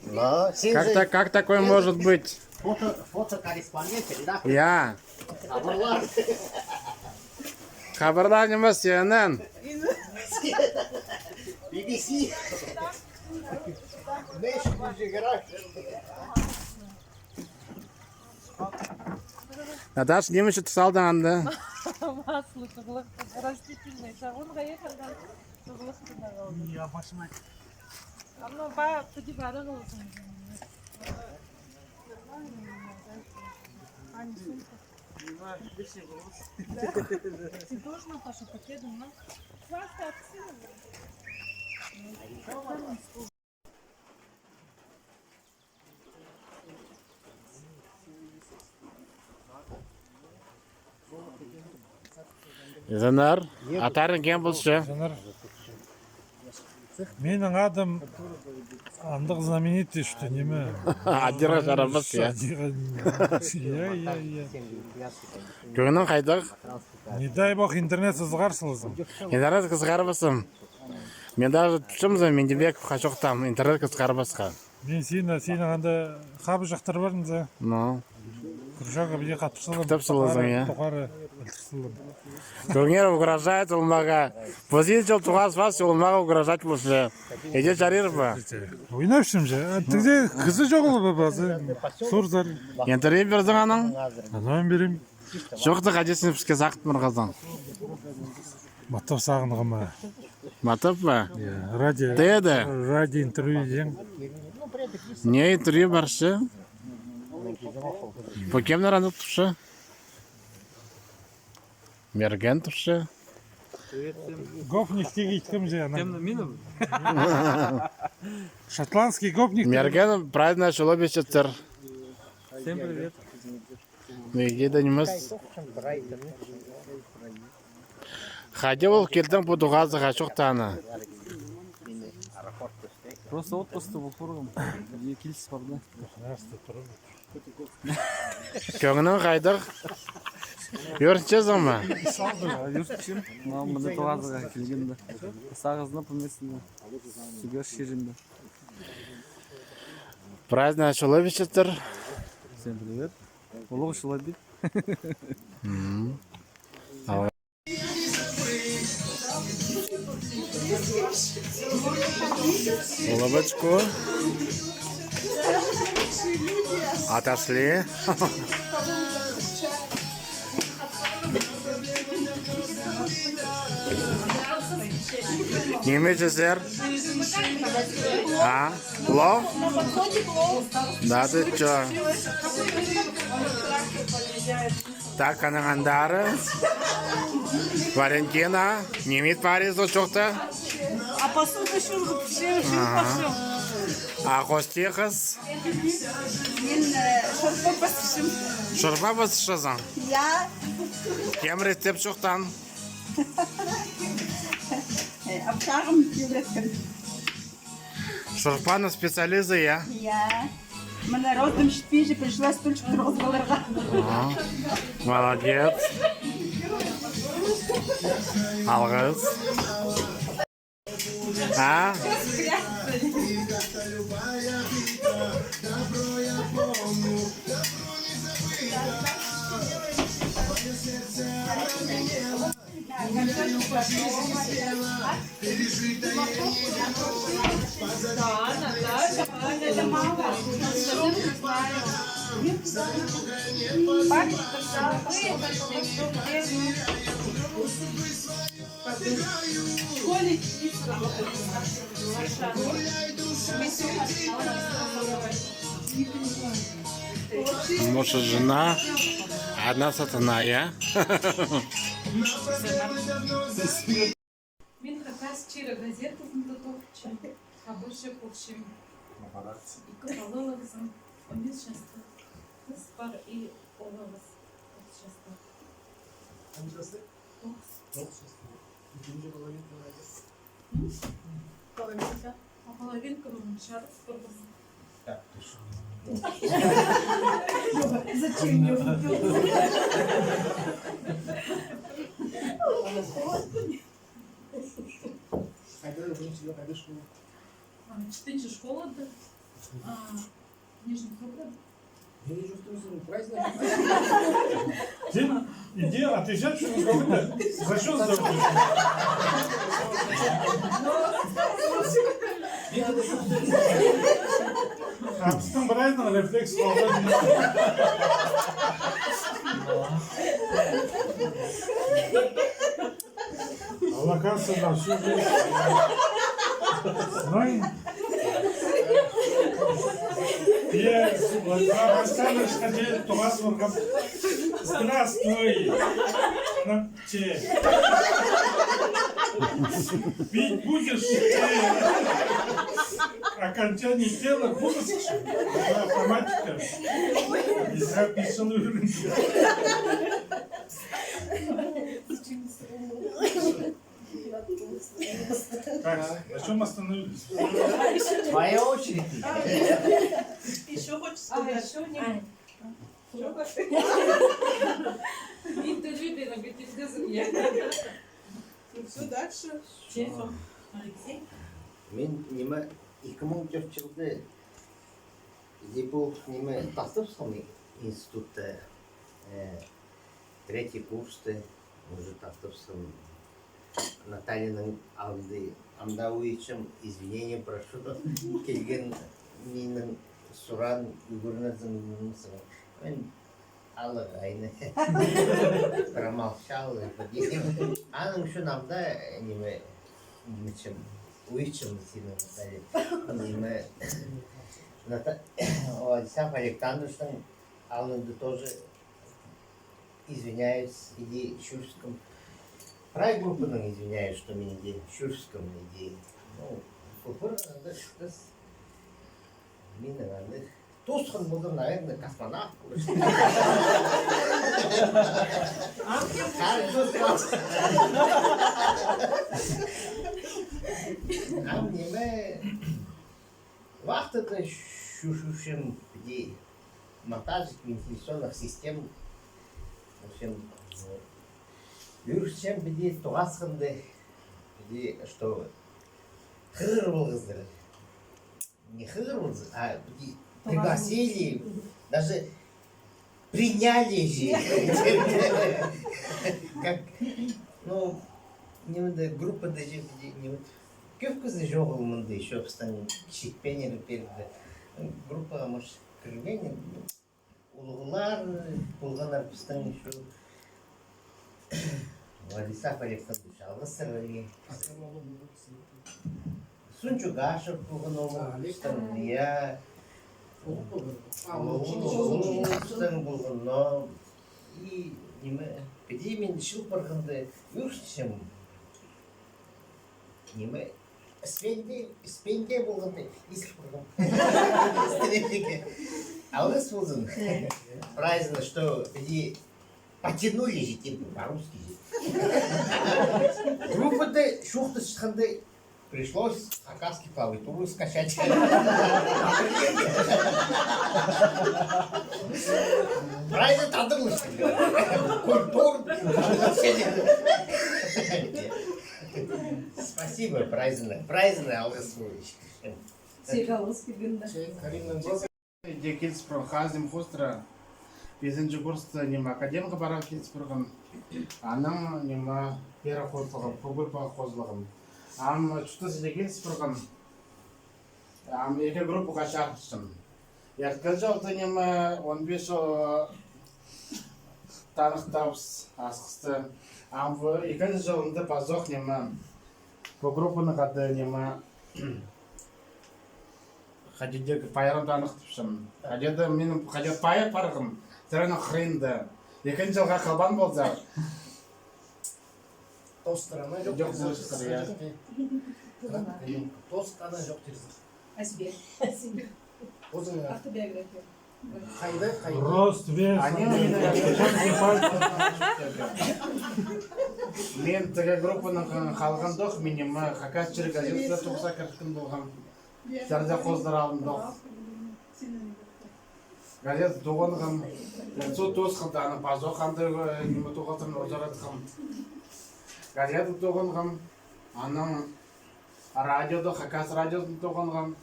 Но, Как такое может быть? фотокорреспондент, редактор. Я. Хабарлар. Хабарлар нема CNN. BBC. 500 грамм. Наташ, неме что салдың анда? Масло, растительное. Он поехал, Я башмак. оно по подибару. Ты тоже, Наташа, пакет, да? Хваста отсюда. Жанар, атарың кем болшы? Менің адым андық знаменитый, что неме. Аддирға жарамыз, я. Иә. Көңінің қайдық? Не дай бог интернет сызғарсылызым. Интернет қызғарбысым. Мен даже түшімзім, Мендебеков қашоқтам, интернет қызғарбысқа. Мен сені анда қабы жақтар барыңыз, Ну, күршаға бізге қатырсылым. Тапсылызың, иә. Тоқары ілтірсілім. Көңер угрожает олмаға. Позиция жол туғас бас, олмаға угрожать болшы. Еде жарир ба? Ойнапшым же. Тігде қызы жоқ олы базы. Сорзар. Интервью бердің аның? Анауын берем. Жоқты қадесін піске сақыт мұрғазан. Маттап сағынғыма. Матып ба? Ради интервью ден. Не интервью баршы? По кем нарандық тұшы? Мерген тұшы? Гопник теге иткім же. Шотландский гопник. Мерген правильно шылы бешеттір. Всем привет. Неге дәніміз? Хаде ол келдің бұл дұғазы қашоқтаны. Просто отпуск был форум. Не килс барды. Көңінің қайдық? Өрінші зама? Юртчим. Мына тоғазыға келгенде. Сағызына поместінде. Сүгер шерінде. Праздник шылы бешеттір. Всем привет. Улық шылады. Улыбочку. Отошли. Неме жесер? А? Плов? Да, ты чё? Так, анаңандары. Валентина. Немет паризу жоқты? А посуда шургу пішемін. А қостеқыз? Мен шорпа пісішім. Шорпа басышызың? Я Кем реттеп жоқтан? апшағым үйреттім. Шорпаны специализы, я? Я мына родым ішітпей же пришла стульчик тұрғызғаларға. Молодец. Алғыз. А? Это мама. Муж и жена. Одна сатана, я? Мен как раз вчера газету готовчу, а больше общем. И копалологизм, он сейчас спар и оловос. Половинка. А половинка шар с Зачем мне Четыре школа, да? Нижний Новгород. Ты иди, отвечай, что разговаривать. За что сдаваешь? А потом правильно рефлекс свободный. Локация на всю жизнь. Ну, я вот рассказываешь, хотели Тумас Мургам. Здравствуй. Пить будешь? Окончание тела будешь? Это автоматика. Нельзя писаную рынку. Так, на чем остановились? Твоя очередь. Еще хочешь А, еще не. Интервью на ГТС. Все дальше. Чехов. Алексей. Мен неме 2004 жылда Зипов неме Тастовском институте третий курста уже Тастовском Натальяның алды амдауичем извинения прошу келген менің суран югурназым мен алығайны промолчал аның үшін амда неме немечем уичем сенің неме Владислав Александровичтың алынды тоже извиняюсь иди Щурском Прай группаның извиняюсь, что меня иди Щурском иди ну футболда шықтыз менің аны тосқан болдым, наверное, космонавт а неме вахтада шушушем иди монтажик вентиляционных систем в общем Юршем биде туғасқынды, биде, что хыр болғыздар. Не хыр болғыздар, а биде пригласили, даже приняли же. Как, ну, не группа даже биде, не вот. Көп қызы жоқ олмынды, еще обстан кішекпенері перді. Группа, может, кірген, ұлғылар, болған арпыстан еще. Владислав Александрович Алғысыры, Сунчугашев болған олыстан, я олыстан болған, но и неме, педе мен шыл барғанды үршішім, неме, спенде болғанды ескіп барған, стрелеге, алғыс болсын, праздно, что педе потянули же типа по-русски же. Группа-то шухта шханды пришлось хакасский клавиатуру скачать. Правильно тадрлось. Культурно. Спасибо, праздный Алгасович. Сигаловский гында. Декельс прохазим хостра. Бесінші курста нема академға барам кетіп тұрғым. Аның нема пера қозлығым, көбірпаға қозлығым. Ам чутыз декельс тұрғым. Ам екі группаға шарпыштым. Ерткі жалды нема 15 жыл танықтабыз асқысты. Ам екінші жылында пазоқ нема по группаны қады нема Хадидегі пайрам танықтыпшым. Хадиді менің хадид пайыр парғым. Тіріні қырынды. Екінші жылға қалбан болса. Тостырана жоқ. Жоқ зіршқыр, я. Тостана жоқ терзір. Әсбек. Өзіңі Автобиография. қайды, қайды. Рост, вес. Они мен тігі группаның қалған доқ, менем хакас жүрі газетті тоқса кірткін болған. Сәрде қоздар алдым доқ. Газет туғанғым, су тосқылды, аны пазоқ қанды неме туғалтырын озаратқым. Газет туғанғым, аның радиоды, хакас радиосын туғанғым.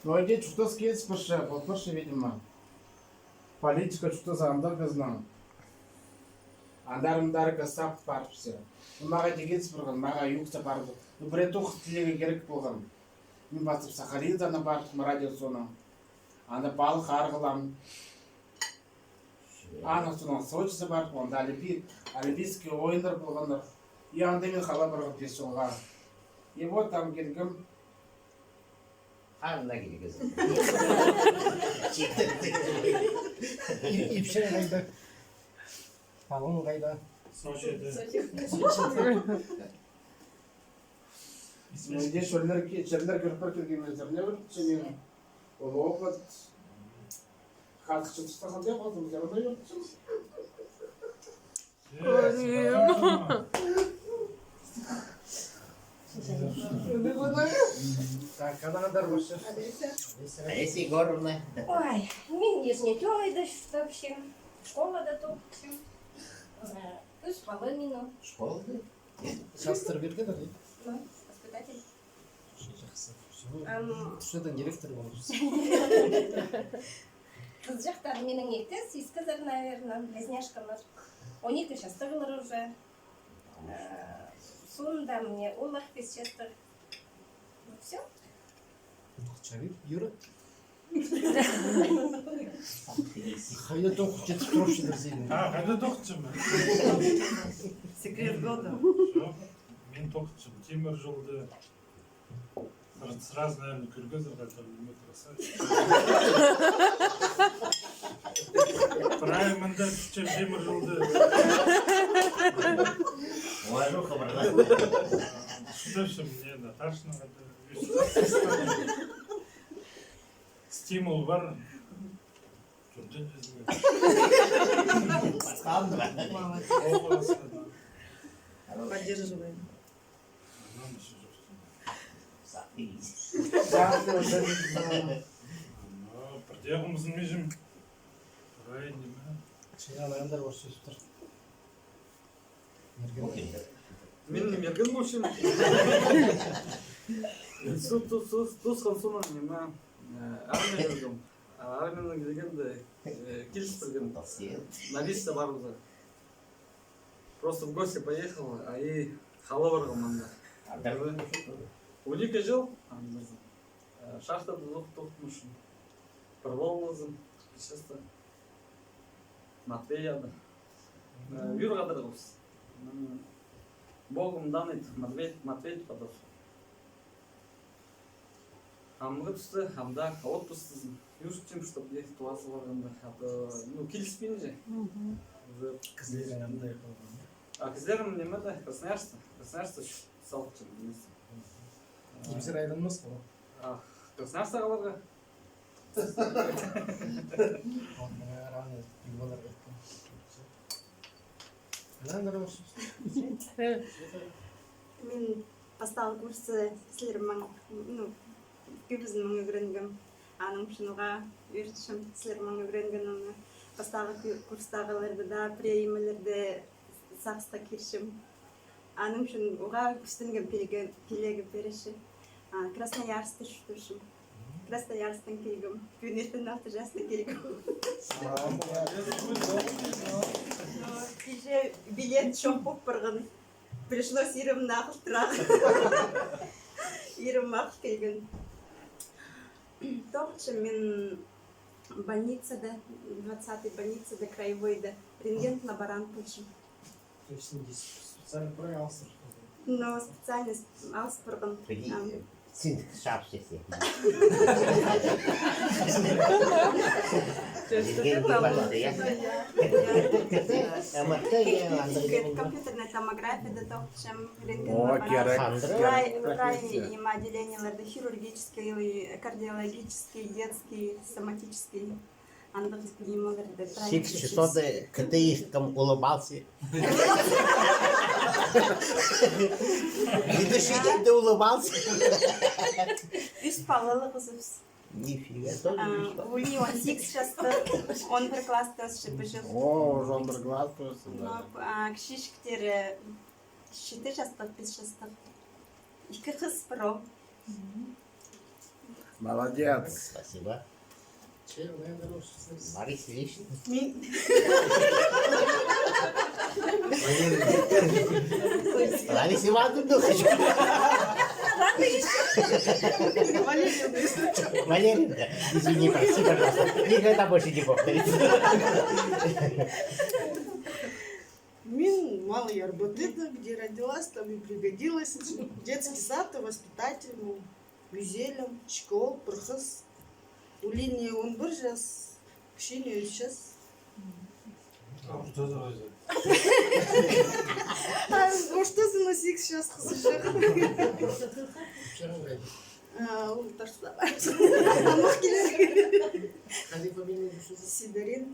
Но иди, что скидывать спрашивать, видимо. Политика что за андер казнам. Андарымдар касап барып все. Мага дегенс бұрған, мага юкса барды. Бір тоқ тілегі керек болған. Мен басып Сахалинзана бардым радиосына. Анда балық арғылам. Ана сонан Сочисе бардым, онда олимпийский ойындар болғандар. И анда мен қала бұрған тез жолға. И вот там келгім. Анда келгіз. İpşen kayda. Balon kayda. Менде шөллер көріп келген өздеріне бір мен ол опыт қатықшы тұстаған деп қалдым жарамай Так, kadar boşver. Олеся Егоровна. Ой, мен Нижнетёвой да в общем, школа да топ, в общем, 3,5. Школа? Şastır bir kadar değil. Ну, воспитатель. Жақсы. Ам, Директор болuruz. Қыз жақтары менің екі, сескізір, наверное, близняшкалар. 12 жастығылар уже. Сонда мне олар 5 жастық. Все. Çevir, yürü. Hayda toq жетіп тұрушыдыр сенің. Қайда тоқытшымын? Секрет года. Жоқ, мен тоқытшым. Темір жолды сразу, наверное, Кыргызов хотел метро правильно, мында күшчеп темір жолды Уажу хабарлар. Слышим, мне Наташна стимул бар. Жүрден өзіңе. Басқанды ба? Поддерживаем. Бірдеғымыздың межім. Құрайын деме. Çeyalayanlar var sözler. Мен мерген болшым. Тус қансуна неме армия жүрдім. Армияны келгенде келісіп бірген. Нависта барымызда. Просто в гости поехал, а и хала барғам анда. 12 жыл шахтада тоқтымышым. Бір болмызым. Честно. Матвеяда. Юр қадырғыз. Богом данный Матвей подав. Амға түсті, амда отпустызым. Юрчим, чтоб ехать туасы барғанда. Ну, келіспейін же. Kızların yanında yapalım. А кіздерім немеді? Красноярство. Красноярство салықчым. Kimse ayrılmaz mı? Красноярство қаларға. Onlara rağmen yuvalar yapalım. Kadar boşver. Мен басталы курсы сілермен, ну, көбізінің үйренгім, аным шынуға үйретшім сілермен үйренген оны. Басталы курстағыларды да, приемелерді сақсқа кершім. Аным шын оға күстінген пелегі береші. Красноярсты шүтішім. Красноярстың келгім. Пионердің алты жасты келгім. Кеше билет шоқ боп бұрғын. Пришлось ирім нақыл тұрақ. Ирім мақыл келген. Тоқчы мен больницада, 20-й больницада, краевойда, рентген-лаборант болшым. То есть специально проявился. Но специальность алыс бұрғын. Синтік шапшысы. Компьютерная томография, тоқчым, рентген-лаборант. Крайне има отделенияларды хирургический, кардиологический, детский, соматический. Андық емаларды. Шик часоды КТИшкам улыбался. Ведущий де улыбался. Үш балалы қызыбыз. Нифига, тоже Уни 18 жастық, 11 класста жыл. О, жондар глаз просто. Кішішіктері 7 жастық, 5 жастық. 2 қыз бір ұл. Молодец. Спасибо. Марис, видишь? Мен Лариса Ивановна, хочу. Валерия, да. Извини, прости, пожалуйста. Никогда больше не повторится. Мен малый Арбатыда, где родилась, там и пригодилась. Детский сад, воспитатель, гүзелем, школ, пырхыз. У линии он бір жас, кішкене сейчас. Оштасын 8 сейчас қызы жоқ. Ол ташта бар. Тамақ келер. Сидорин.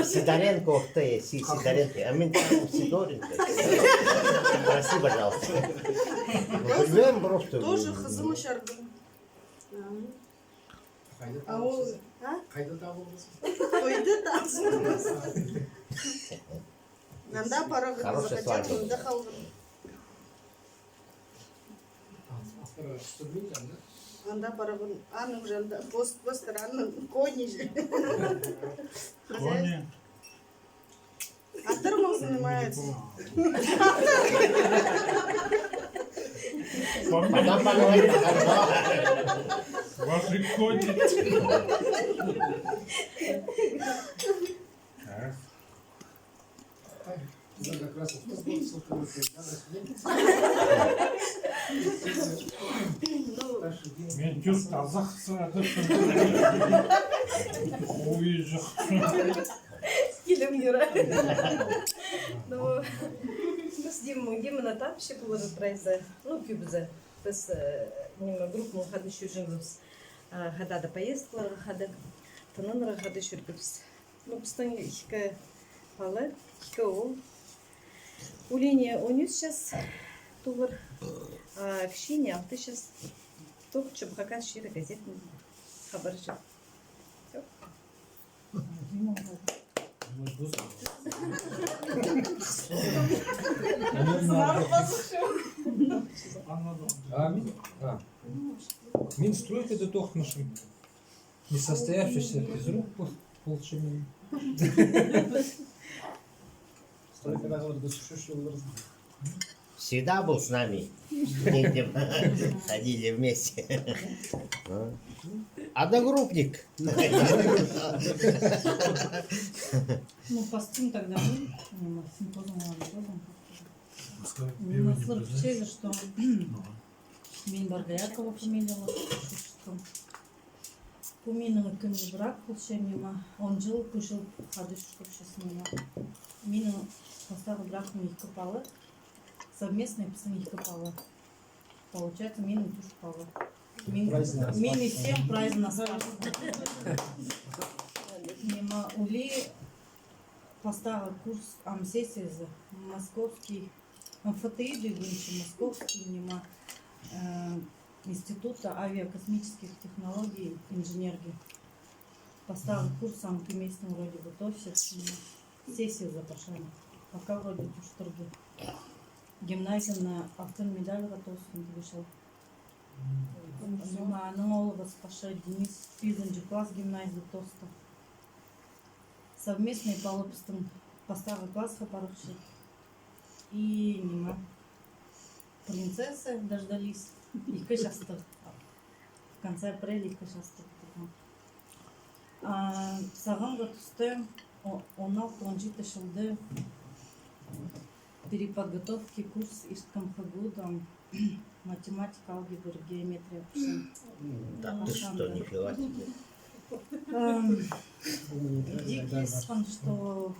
Сидоренко, ух ты, Сидоренко. А мен там Сидоренко. Прости, пожалуйста. Білмеймін просто. Тоже қызымы шардың. А ол... Қайда табылдыңыз? Тойды тапсырмыз. Нанда парағын Хорошая свадьба. захотел, нанда қалғын. Анда парағын, аның жанда, постер, аның кони же. Кони. Автором занимается. Потом поговорим. Ваши кони. Мен жұрт азақсы адашым. Ой, жоқ. Келем Юра. Ну, с Димой тапшы булыр прайза. Ну, күбізі. Біз неме группа хады шүржіңіз. Хадада поездкаларға хады. Тыныныра хады шүргібіз. Ну, біздің екі палы, екі ол. Улиния 13 сейчас тугыр. А кішіне 6 сейчас. Только чтобы какая шира газетный хабар жоқ. Минстроит это тохмашин. Не состоявшийся из рук полчаса. Всегда был с нами. Где ходили вместе. Одногруппник. Ну, постим тогда был, симпозиум молодым. Слышали, честь, что мен Баргаякова фамилияла. Поминала кімді брак болшы мема. 10 жыл, көшіл қады шүкіршісі мема. Менің постағы бракым 2 палы. Совместный псын 2 палы. Получается, менің 3 палы. Мен и 7 прайз на старт. Мема ули постава курс сессии за московский МФТИ, московский, мема Института авиакосмических технологий инженерги. Поставил курс местным вроде бы то все сессию запрошали. Пока вроде турги. Гимназия на автомедаль готовством вышел. Нового спаша Денис Физенджи класс гимназии тоста. Совместные полопистом поставил класс хапарыши. И нема. Принцессы дождались. И кышасты. В конце апреля и кышасты. Сағанға түсті 16-17 жылды переподготовки курс ишткам хагу, там математика, алгебра, геометрия. Да ты что, нифига себе. Дикий сон, что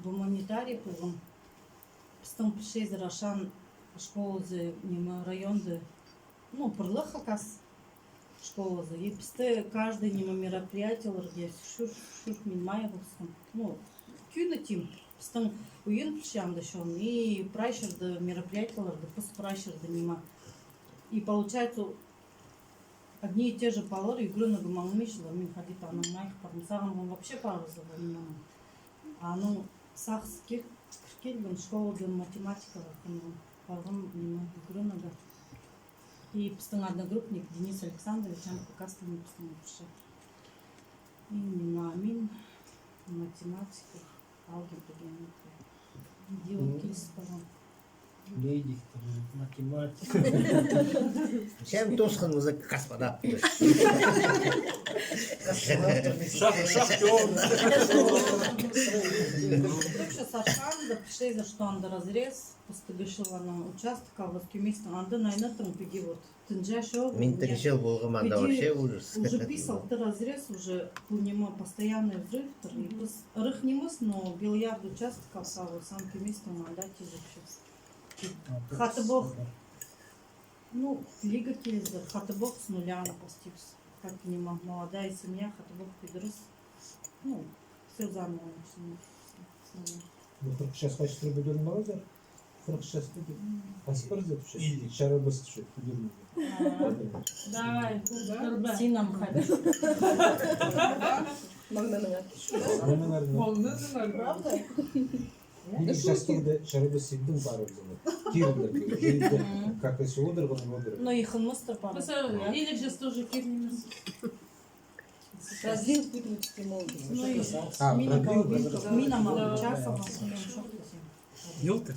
гуманитарий был. Потом пришли из Рошан школы районды, ну, пырлых акас школы. И писты каждый мероприятие, где шуш минмай был. Ну, кюда тим. Потом уин пришам дошел и прайшер до мероприятия, до постпрайшер до нема. И получается одни и те же полы, игры на гуманмишла, мне ходит она моих парнцам, он вообще пару забыл. А ну сахских шкельбен школа для математика, парам нема игры на. И пыстың одногруппник Денис Александрович, он пока станет пыстың пришел. И мин математика, алгебра, геометрия. Делал килс потом. Лейдик, математик. Sen toskan mızık kaspada. Шахтер. Только Сашан, да пришли за что он разрез, постыгышила на участок, а вот кемистан, анда на инатом пиги вот. Тынжа шел. Мен решил болғаманда вообще ужас. Уже писал, ты разрез, уже у него постоянный взрыв, рых не мыс, но бильярд участка, а вот сам кемистан, анда тизапшился. Хатыбог, ну, лига келді, Хатыбог с нуля напастился. Как не мог, молодая семья, Хатыбог пидрыс. Ну, все заново начинается. Ну, только сейчас хочешь трубадур мороза? 46 будет. Паспорт сейчас? Или шарабас что кудурный. Давай, Синам ходить. Правда? Или сейчас тогда шарабас сидим пару взял. Кирилл, как если одер, Ну, их мастер пара. Или сейчас тоже кирнемес. Развил путнический молодость. Ну, и продлил, мина мало часа. Ёлка.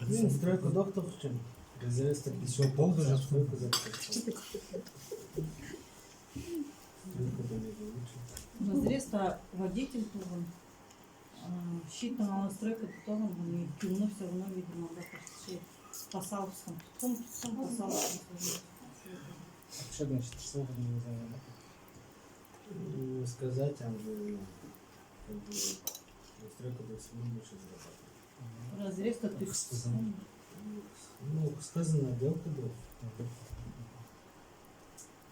Блин, стройку доктор в чем? Резервист так еще полгода же стройку запустил. Разрез-то водитель тоже. Щит на настройку, потом он кинул все равно, видимо, да, почти спасался. Потом спасался. Что значит, слово не знаю. Сказать, там же стройку до всего лучше зарабатывать. Разрез-то ты сказано. Ну, сказано, белка был.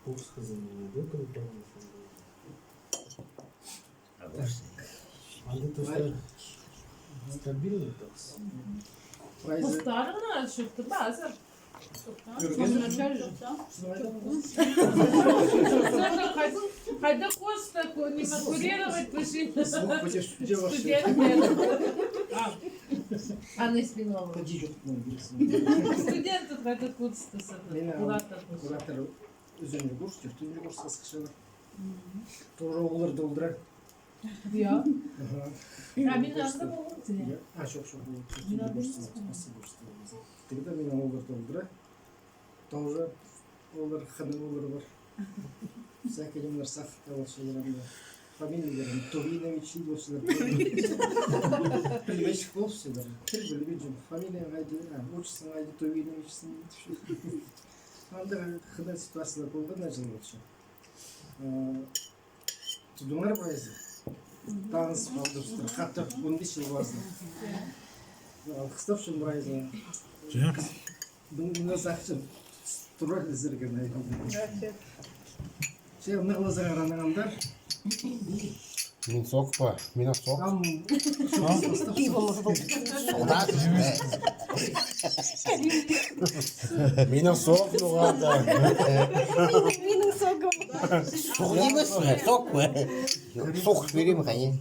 Пух сказано, белка был. А это что? Стабильный токс. Muhtarına çıktı bazen. Hayda koş такой, не конкурировать, пиши. А не спиновал. Студенты хотят курс-то Куратор өзіне курс, түнде курсқа сықшылы. Тоже оларды олдырар. Ya. А мен анда болғым сіне. Жоқ, түнде курсқа сықшылы. Тогда мен оларды олдырар. Тоже олар ханым олар бар. Всякие немнер сахта болшыларында. Фамилияларын Товинович болшылар. Білмешік болшылар. Тіл білмей жүр. Фамилияң қайды, отшысың қайды Товиновичсің. Анда қыдай ситуациялар болған жыл болшы. Тұдыңар байызы. Таныс қалдырыстыр. Қатты 15 жыл базы. Қыстап шын байызы. Бұны сақшын. Тұрар ізірген айқын. Şey ne olacak aranağımda? Min sok pa, mina sok. Soda işte. Mina sok mu kadar? Benim sokum. Sok yemez mi? Sok mu? Sok vereyim hani.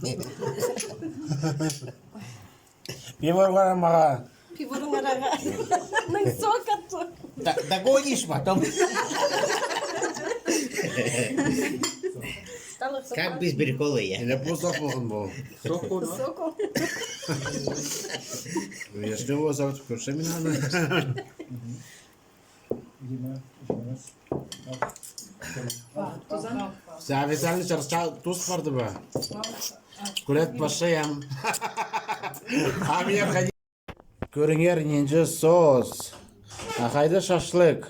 Bir var var ama. Пиворолара. Ну, сокат. Догонишь потом. Как без прикола я. Ne bu sok mu bu? Соку. Если его зовут Курша Минана. Sen ofitsialnie çalışan tuz vardı be. Kulet paşayam. Abi ya Көріңер ненже сос. Қайда шашлык?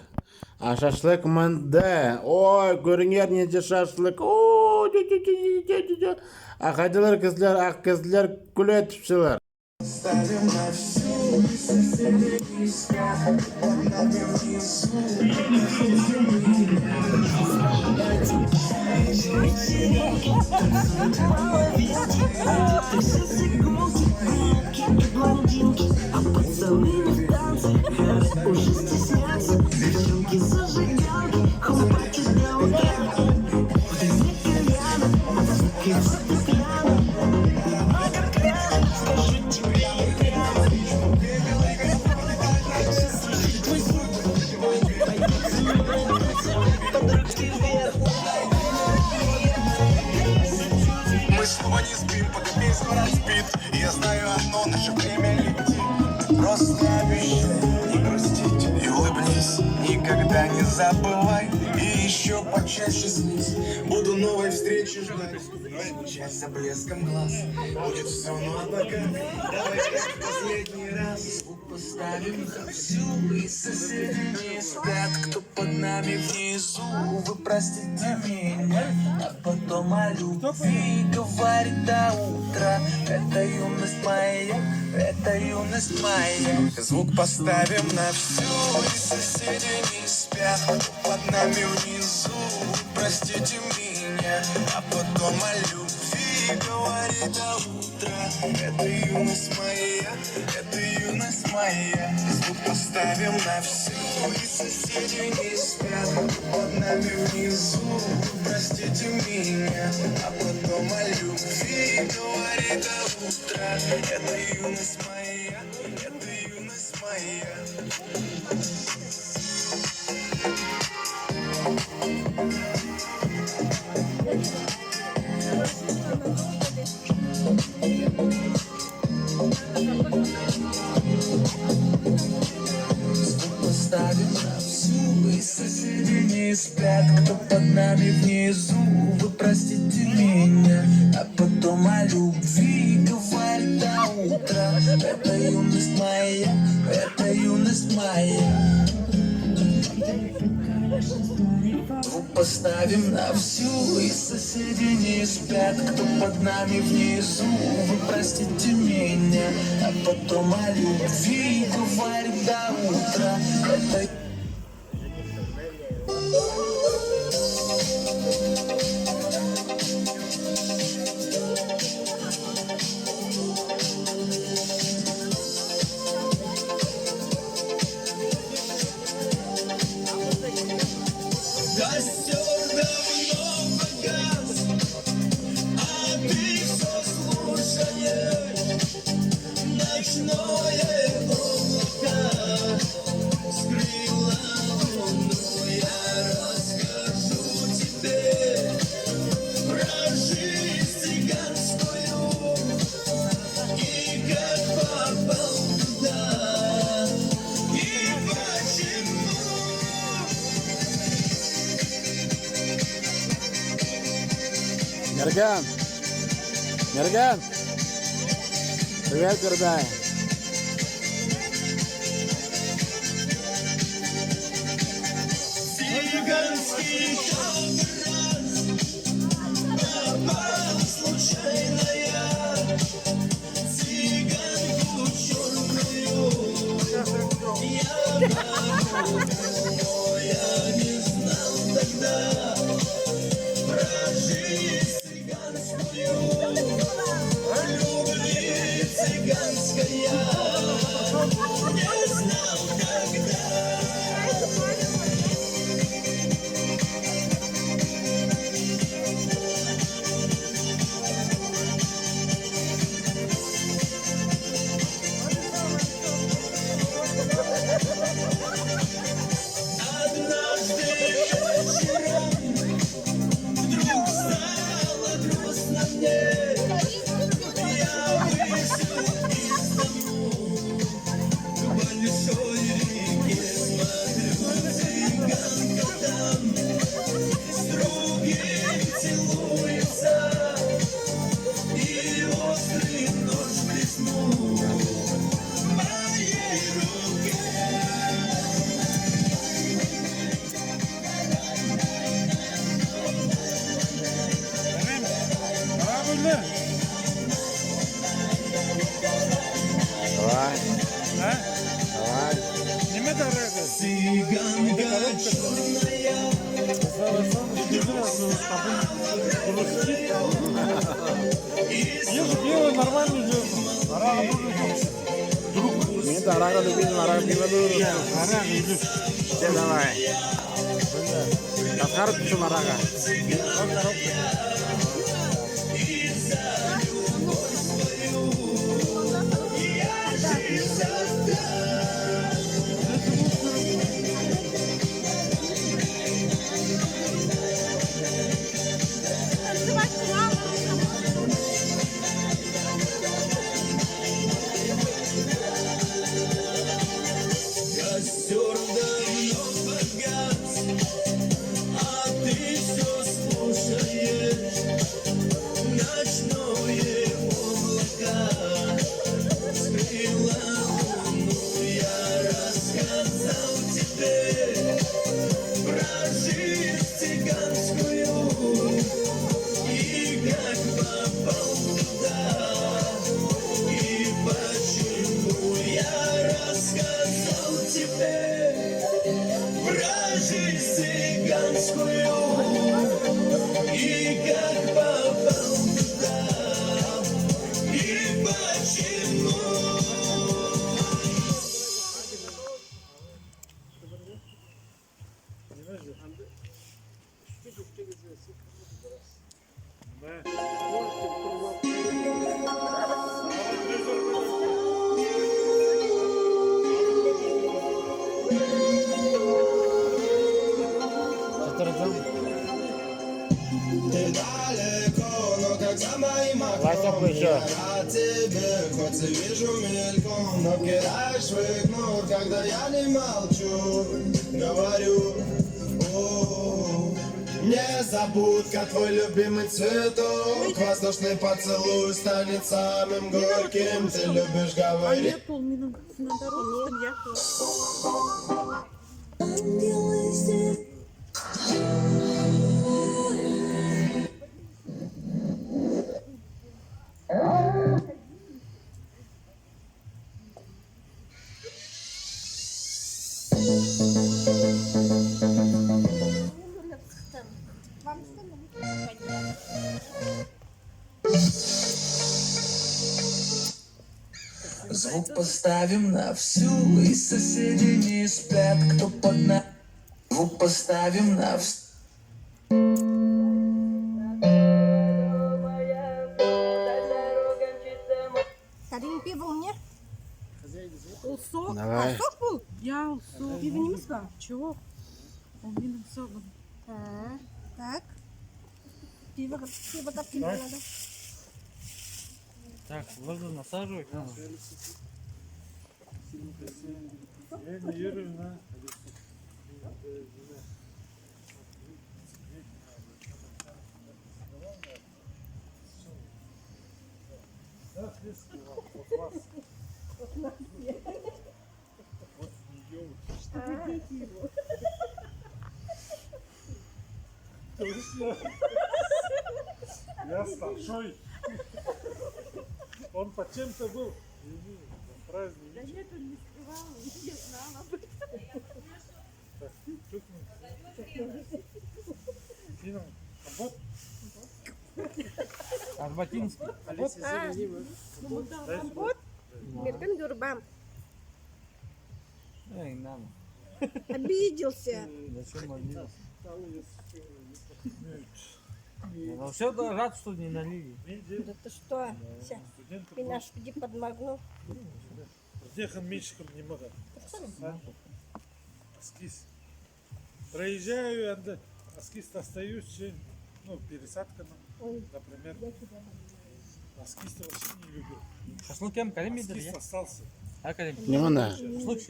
А шашлык мында. Ой, көріңер ненже шашлык. Ой, а қайдалар кізлер, ақ кізлер күлетіпшілер. А пацаны в танцах уже стеснятся. Девчонки зажигалки, хлопаки для утра. Вдали кальяна, отвлекается пьяно. Но как пьяно, скажу тебе я прямо. Хочу слышать твой звук. никогда не забывай. И еще почаще снись, буду новой встречи ждать. Часть за блеском глаз, будет все, ну а пока давай как в последний раз. Звук поставим на всю, и соседи не спят. Кто под нами внизу, вы простите меня. А потом о любви говорит до утра. Это юность моя, это юность моя. Звук поставим на всю, и соседи не спят. Кто под нами внизу, простите меня. А потом о любви говорит до утра. Это юность моя, это юность моя. Звук поставим на всю, и соседи не спят. Под нами внизу, простите меня. А потом о любви говорит до утра. Это юность моя, это юность моя. Звук поставим на всю, и соседи не спят. Кто под нами внизу, вы простите меня. А потом о любви говорит до утра. Это юность моя, это юность моя. Звук поставим на всю, и соседи не спят. Кто под нами внизу, вы простите меня. А потом о любви говорит до утра. Это костер давно погас, а ты все слушаешь. Ночное облако скрыло луну. Я расскажу тебе про жизнь цыганскую и как попал туда, и почему. Мерган! Мерган! Привет, передай! Цыганский образ попал случайно я. Цыганку черную я помню, я не знал тогда про жизнь цыганскую, любви цыганская, не знал тогда. Однажды вечером вдруг стало грустно мне. Я вышел из дому к большой реке, смотрю, цыганка там с другим целуется, и острый нож блеснул в моей руке. Давай, А? давай. Неме дорога? Цыганка черная, Пиво нормально идет. Арага тоже Мне дорога любим, арага пиво дуру. Арага идет. Все, давай. Таскар пишу арага. костер давно детскую. И как попал туда, и почему. Ты далеко, но как за моим окном я рад тебе, хоть и вижу мельком, но кидаешь в игнор, когда я не молчу. Говорю, о, незабудка, твой любимый цветок, воздушный поцелуй станет самым горьким. Ты любишь говорить. Звук поставим на всю, и соседи не спят, кто под нами. Звук поставим на всю. Карин, пиво мне? Сок? Давай. Сок был? Я сок. Пиво не мыска? Чего? Он минут соком. Так. Пиво как тебе надо? Так, можно насаживать? Я старшой. Он по чем-то был. Праздник. Да нет, он не скрывал, он не знал об этом. Так, чуть-чуть. Финам, компот? Арбатинский. Компот? Мерген Дюрбам. Эй, надо. Обиделся. Зачем обиделся? Ну все, да, рад, что не налили. Да ты что? Ты наш иди подмогнул. Дехан меньшиком не могу. Аскиз. Проезжаю, аскиз остаюсь, ну, пересадка, например. Аскиз вообще не люблю. Шашлыкем калим едер, Аскиз я? остался. А калим? Немана. Шашлык.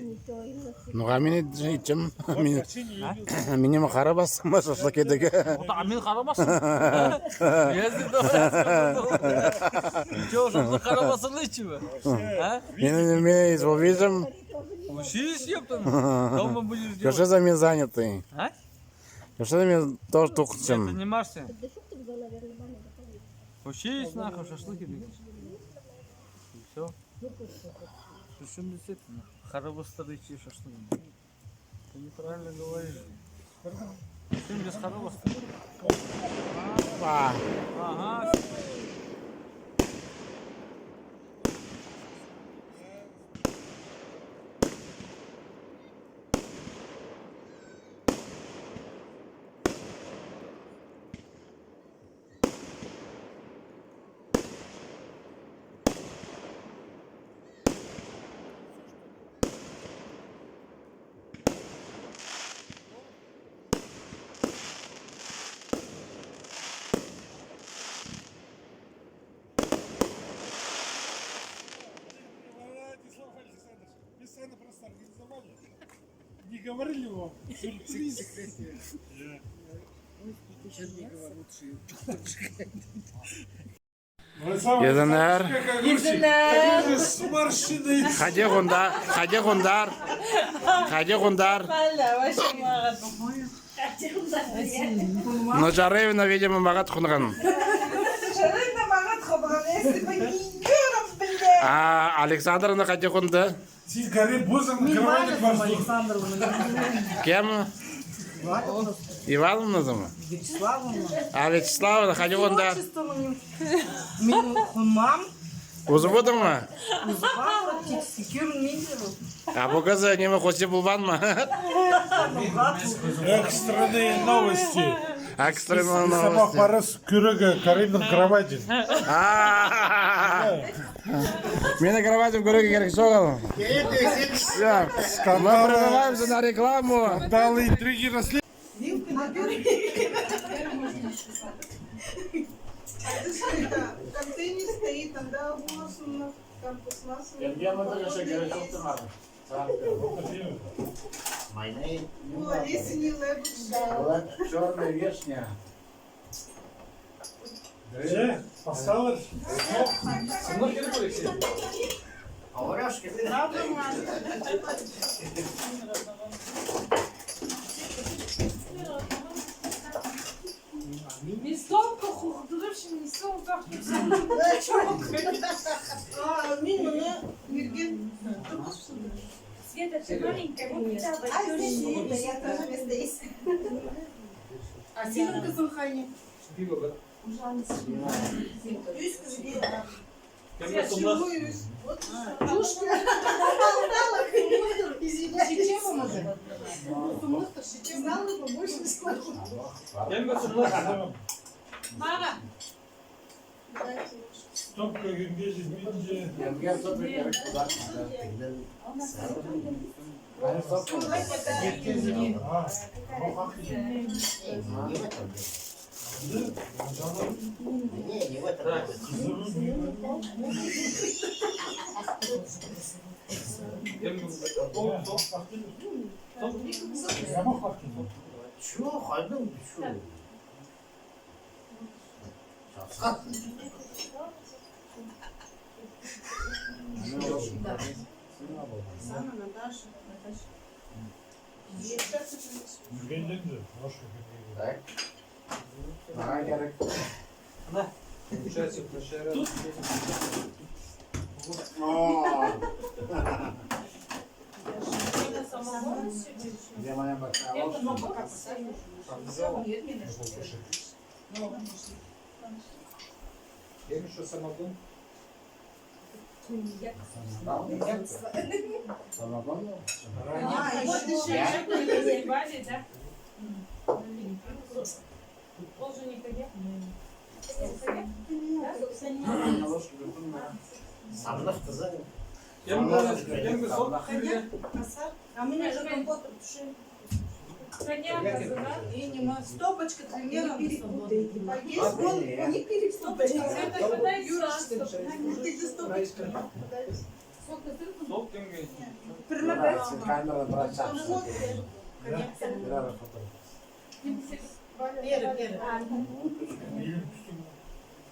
Ну, мен ичем. Вообще не любил. Менің қарабас, шашлык едігі. Ота, мен қарамасын. Езді Чего, шашлык қарамасын чего? Мен изволвижем. Учись, ептан. Дома будешь делать. Что за мен занятый? А? Что за мен тоже Чем тухчем? занимаешься? Учись, нахуй, шашлыки бегать. И все. Причем действительно. Харабастарычи шашлыки. Ты неправильно говоришь. Ты без харабастары. Ага. Не говорили вам? Езенер. Езенер. Хаде гундар. Но Жаревина, видимо, магат хунаган. А Александровна хаде гунда. Сигаре бозом кровати кварту. Кем? Ивановна мı? Вячеславовна. А Вячеславовна, hadi onda. Менің хунмам, Uzun mu? uzman, tekstükür miydi? А bu kız ne mi hoşça bulman mı? Экстренные новости. Ekstrem Сама новости. парас күрігі Каринның кровати. Мені кроватим көрегі керек соғалым. Все, мы прерываемся на рекламу. Скандалы, интриги, расследования. Контейнер стоит, тогда волос у нас корпус масло. О, весенний лебедь. Черная вишня. Поставлер. Сынок керек Алексей. Ауырашка. Местовка художественный стол, как ты сам. Мен мұны берген. Света, ты маленькая, вот тебя Я тоже вместо есть. А сенің қызың қайне? Пиво бар. Үйскі жде. Кемге сумда. Кемге сумда. Мама. Стопка генгези бинже. Не в этом. Чё, ходил, чё? Сана, Наташа. Генгези. Так. Получается, прошлый раз. Где моя бокалов? Я еще самогон. Самогон? Вот еще Валя, да? Он же не коньяк. Самнов қызы. Кемге сол. А мне же компот туши. Коньяк, да? И не ма. Стопочка тренера перепутайте. Поесть, вон, не перестопочка. Света, подай Юра, сам. ты стопочка. Сол кемге. Камера брать.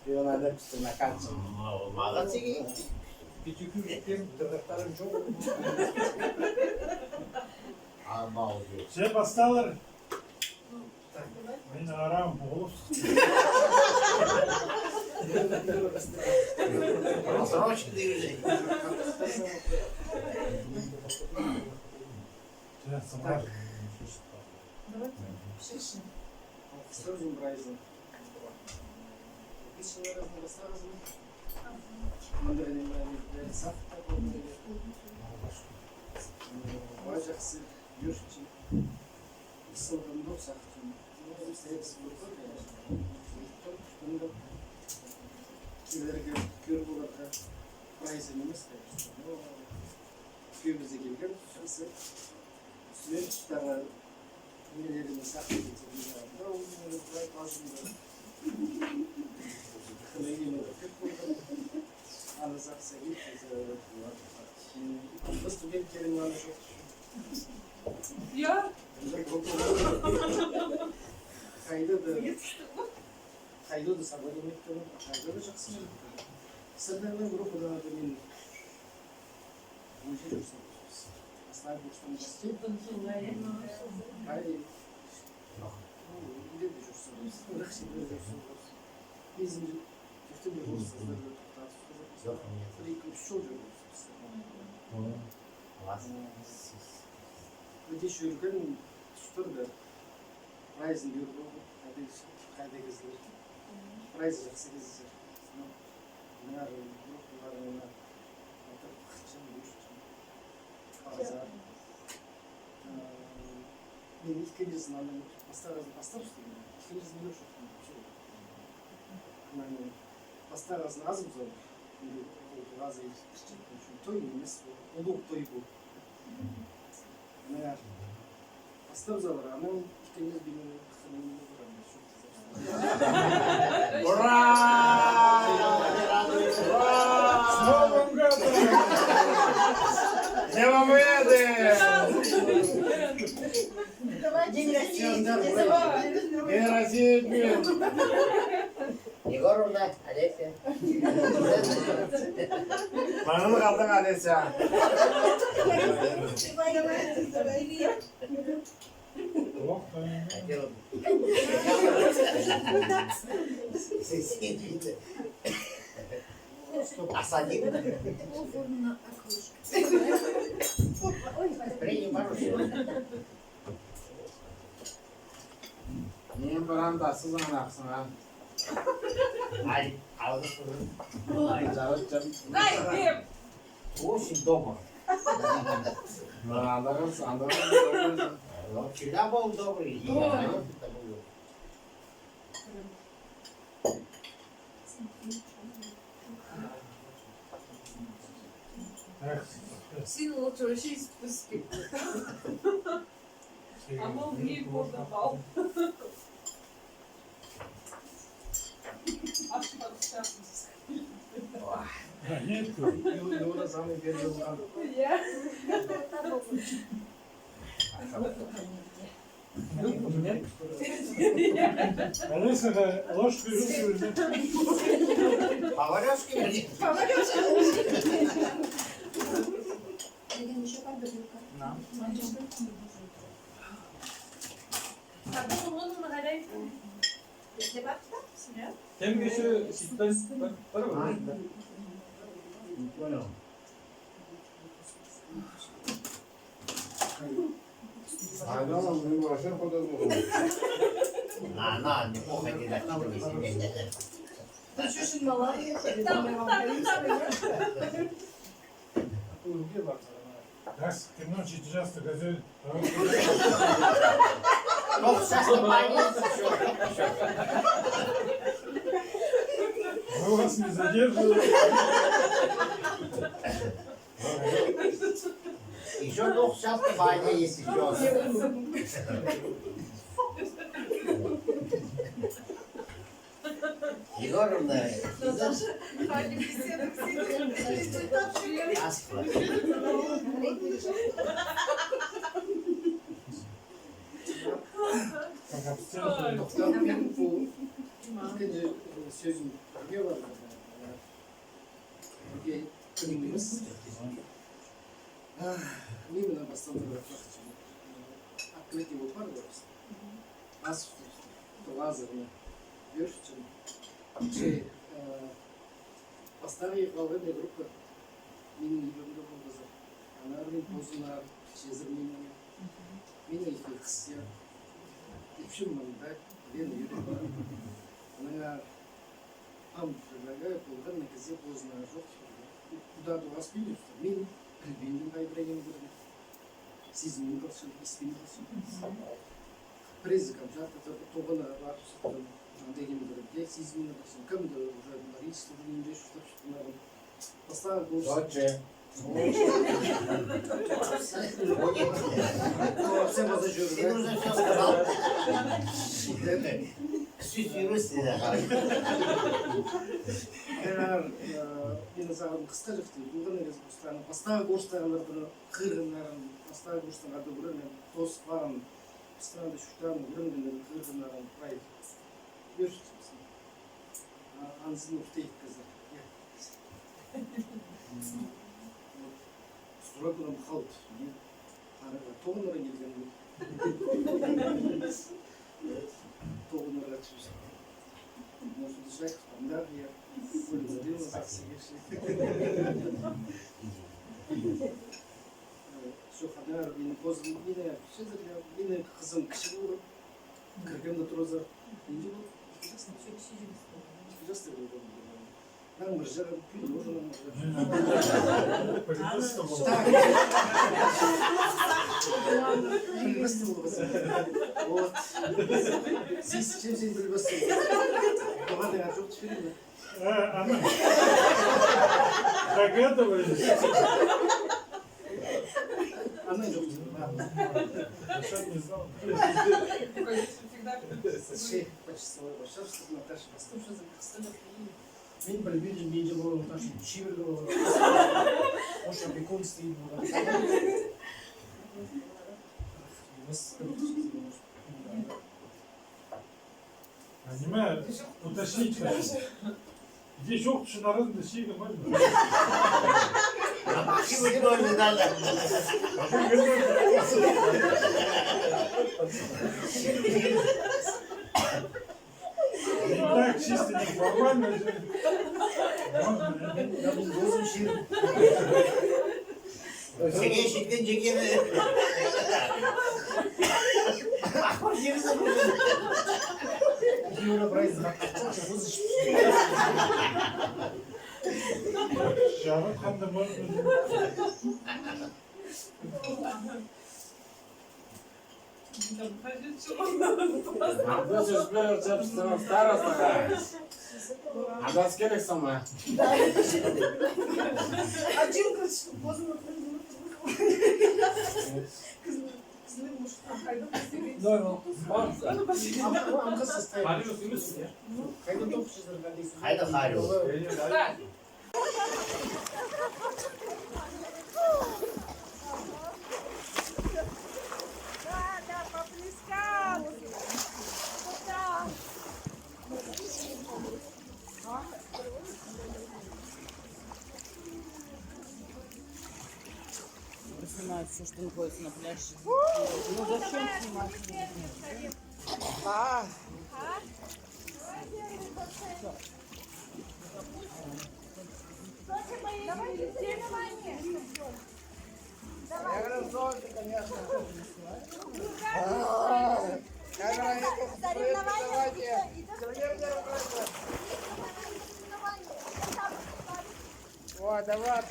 Ее надо на кольцо. Маған сегей. Пятюкю кем дырықтарын жоқ. Обалдеть. Все поставлер. Мен арам болып. Срочно движение. Все, самар. Сразу брайзен. Еще раз не рассказывай. Мандарин брайзен. Сахта. Важахсы. Юрчи. Сылдымдық сақтым. Сәйіпсі бұлқы, конечно. Келерге көр боларға прайзен емес, конечно. Күйімізде келген, шысы. Сүлен тұтарға нелеріне сақтым кетеді. Да, оны прай қажымда. Қылайын өтіп болған. Аны сақса кетті. Біз студенттерін аны жоқ. Я? Қайды да сабақ еметтім, қайды да жақсы. Сіздердің группада мен өте жүрсім. Аслай бұрыстан істеп. Қай, үйде де жүрсім. Бірақ сендер жүрсім. Безім жүрті де жүрсіздер. Бір-екі-үш жыл жүрсім. Өте жүрген тұстырды. прайзын беріп қайда кездер прайз жақсы кездер мына группаларына Қазар мен иккенче сынамын бастап что иккенче сынамын бастағасын азым зор азы той емес ұлық той бұл мына бастап зор анау иккенче бимен Ура! С Новым годом! Днем Победы! День России. День России! Егоровна, Олеся. Маңын қалдың, Олеся. Осадик. Прием хороший. Мен барам тасыз анақсыңа. Ай, алды сұрын. Очень добр. Андағыз. Всегда был добрый. И я был. Сын лучше вообще из списки. А мол, мне подавал. А что сейчас? Нет, Юра самый первый был. Я. Алиса, ложку и руку. Поварешки мне. Еще как бутылка. Если бабка, нет? Кем еще ситуация первая? Не понял. На, не походи так, не себе. Ты чушь малая. Раз, ты ночью часто газель. Ну, сейчас не понятно, Мы вас не задерживаем. Еще 2 часов в бане есть еще. Егоровна, Аспа. Как обсценно. иккенче сөзім бірге бар бірге күніміз именно бастандырып открытие болып бар ғой аз лазерный вершчин поставили қалған группа менің үйлерімде болды анардың позына сезір менің екі қысия Еще мандай, вены юридика. Она там предлагает полгода на козе поздно куда до вас видишь, мин, прибиним хайбрейн будет. Сизмин просто испин просто. Призыком жарко, это тогда на раз там надеем будет. Где сизмин просто, кем то уже на риск не идешь, что надо. Поставил больше. Все возражают. Ты уже все сказал. Сюсирусь, да. Мен саған қысқа жықты, бұлғын ересі бұстаны, бастағы орыстағылардың қырғынларын, бастағы орыстағыларды бұрын, тос барын, бұстаны шүқтарын бұрын, қырғынларын прайд. Берші, аңызын ұқтайық қазір. Сұрақынан қалды. Тоғынлары келген тоғынларға түсіп. Может, дышать, да, я вылезал на Все, ханар, мен позым, мені қызым кіші болып, кірген Роза. İnce bu. Just a little. Ben mırjara bir olur. Вот. Здесь чем здесь были бассейн? Давай, я жёлтый фильм. Догадываешься? Она жёлтый. Что не знал? Şey, başçısı var. Başçısı Наташа поставила. Мен білмеймін, менде бұл Наташа шебер болады. Ош опекун істейді болады. Аниме уточнить хочу. Где жоқ шынарын да шегі бар ма? Şimdi böyle derler. И так чистенько, нормально же. Я бұл дозым шебер. Seni eşikten çekeni. Yerisi burada. Евро прайс бақытчан шығыз ішіп. Жарық қандай бар? Абдус изберет собственно староста. А да скелек сама. Один короче, поздно Амқа составит. Қайда тоқ шызырға дейсің? Haydi Halil. Снимают все, что находится на пляже. Ну зачем снимать? О, давай,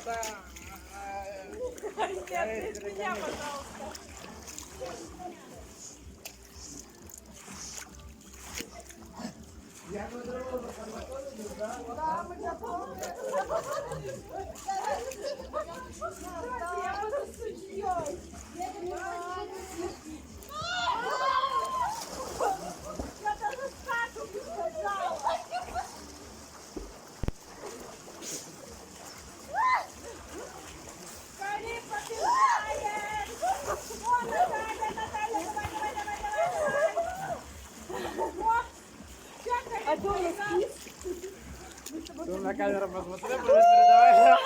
на камеру посмотри, передавай.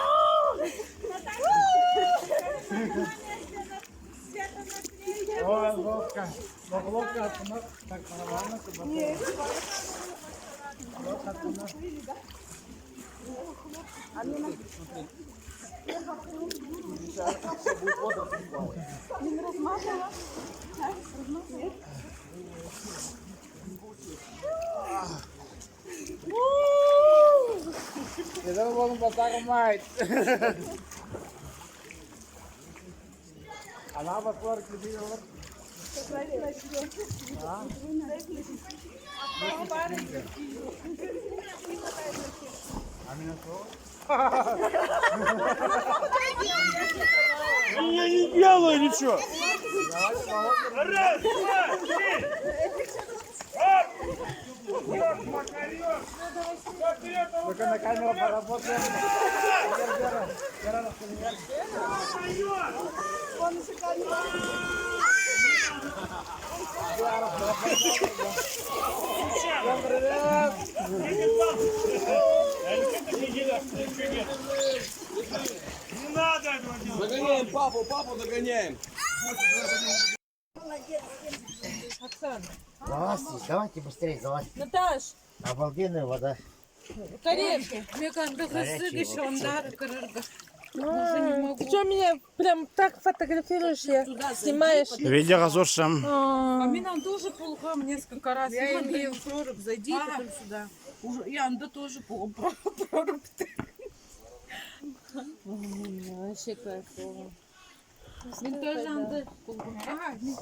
О, ловко. Ловко, так нормально. Kita mau pasang mic. Apa keluar ke sini orang? Я не делаю ничего. Раз, два, три. Только на камеру поработаем. Не надо этого делать. Догоняем папу догоняем. Оксана. Давайте быстрее, давай. Наташ, Обалденная вода. Карин, мне кажется, Горячий сыгрешь, вот. он дар, кырырга. Ты что меня прям так фотографируешь, я снимаешь? Видео газошем. А меня тоже полгам несколько раз. Я имею прорубь, зайди потом сюда. Уже, и Анда тоже прорубь. Вообще кайфово. Мен тоже Анда. Ага, мен